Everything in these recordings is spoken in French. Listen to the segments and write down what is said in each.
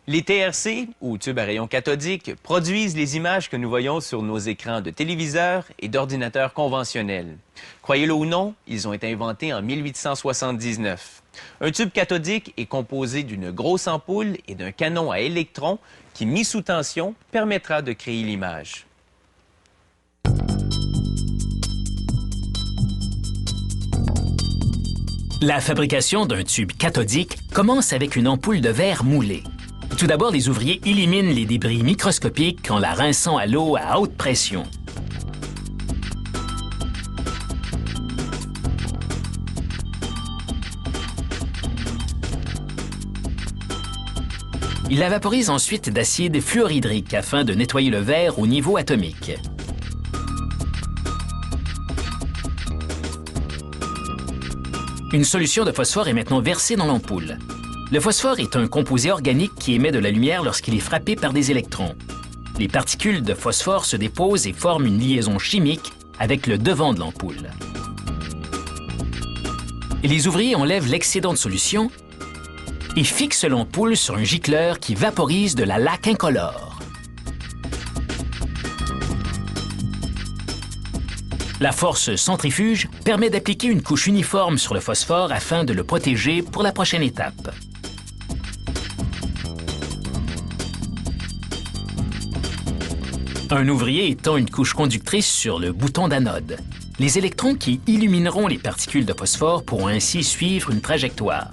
Les TRC, ou tubes à rayons cathodiques, produisent les images que nous voyons sur nos écrans de téléviseurs et d'ordinateurs conventionnels. Croyez-le ou non, ils ont été inventés en 1879. Un tube cathodique est composé d'une grosse ampoule et d'un canon à électrons qui, mis sous tension, permettra de créer l'image. La fabrication d'un tube cathodique commence avec une ampoule de verre moulée. Tout d'abord, les ouvriers éliminent les débris microscopiques en la rinçant à l'eau à haute pression. Ils la vaporisent ensuite d'acide fluorhydrique afin de nettoyer le verre au niveau atomique. Une solution de phosphore est maintenant versée dans l'ampoule. Le phosphore est un composé organique qui émet de la lumière lorsqu'il est frappé par des électrons. Les particules de phosphore se déposent et forment une liaison chimique avec le devant de l'ampoule. Les ouvriers enlèvent l'excédent de solution et fixent l'ampoule sur un gicleur qui vaporise de la laque incolore. La force centrifuge permet d'appliquer une couche uniforme sur le phosphore afin de le protéger pour la prochaine étape. Un ouvrier étend une couche conductrice sur le bouton d'anode. Les électrons qui illumineront les particules de phosphore pourront ainsi suivre une trajectoire.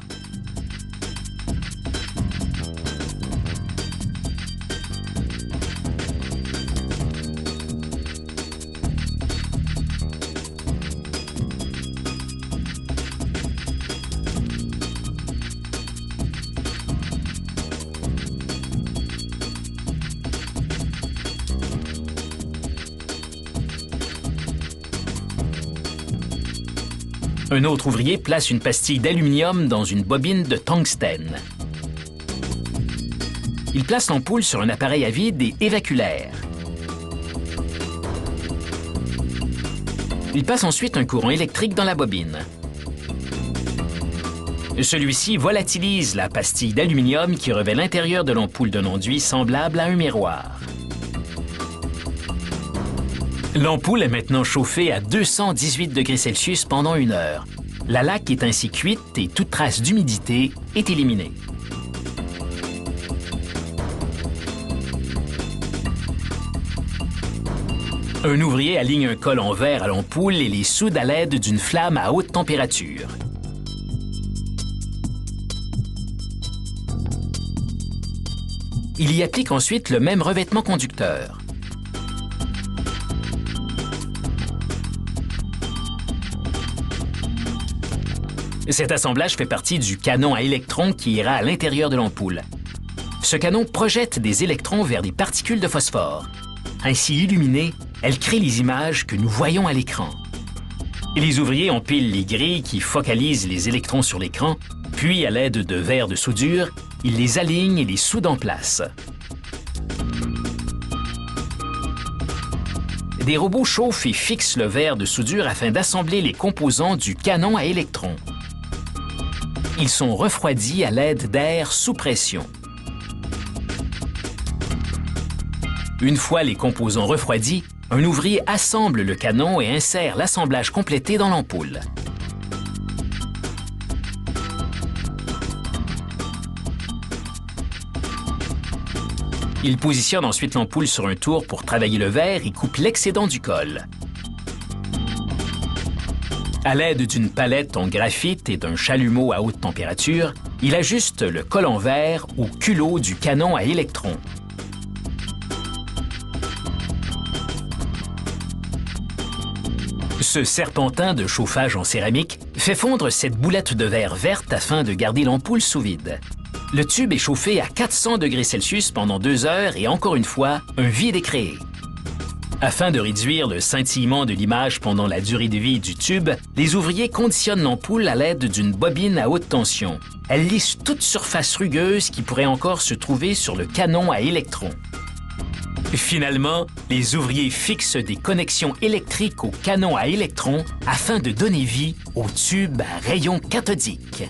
Un autre ouvrier place une pastille d'aluminium dans une bobine de tungstène. Il place l'ampoule sur un appareil à vide et évacue l'air. Il passe ensuite un courant électrique dans la bobine. Celui-ci volatilise la pastille d'aluminium qui revêt l'intérieur de l'ampoule d'un enduit semblable à un miroir. L'ampoule est maintenant chauffée à 218 degrés Celsius pendant 1 heure. La laque est ainsi cuite et toute trace d'humidité est éliminée. Un ouvrier aligne un col en verre à l'ampoule et les soude à l'aide d'une flamme à haute température. Il y applique ensuite le même revêtement conducteur. Cet assemblage fait partie du canon à électrons qui ira à l'intérieur de l'ampoule. Ce canon projette des électrons vers des particules de phosphore. Ainsi illuminées, elles créent les images que nous voyons à l'écran. Les ouvriers empilent les grilles qui focalisent les électrons sur l'écran, puis à l'aide de verres de soudure, ils les alignent et les soudent en place. Des robots chauffent et fixent le verre de soudure afin d'assembler les composants du canon à électrons. Ils sont refroidis à l'aide d'air sous pression. Une fois les composants refroidis, un ouvrier assemble le canon et insère l'assemblage complété dans l'ampoule. Il positionne ensuite l'ampoule sur un tour pour travailler le verre et coupe l'excédent du col. À l'aide d'une palette en graphite et d'un chalumeau à haute température, il ajuste le col en verre au culot du canon à électrons. Ce serpentin de chauffage en céramique fait fondre cette boulette de verre verte afin de garder l'ampoule sous vide. Le tube est chauffé à 400 degrés Celsius pendant 2 heures et encore une fois, un vide est créé. Afin de réduire le scintillement de l'image pendant la durée de vie du tube, les ouvriers conditionnent l'ampoule à l'aide d'une bobine à haute tension. Elle lisse toute surface rugueuse qui pourrait encore se trouver sur le canon à électrons. Finalement, les ouvriers fixent des connexions électriques au canon à électrons afin de donner vie au tube à rayons cathodiques.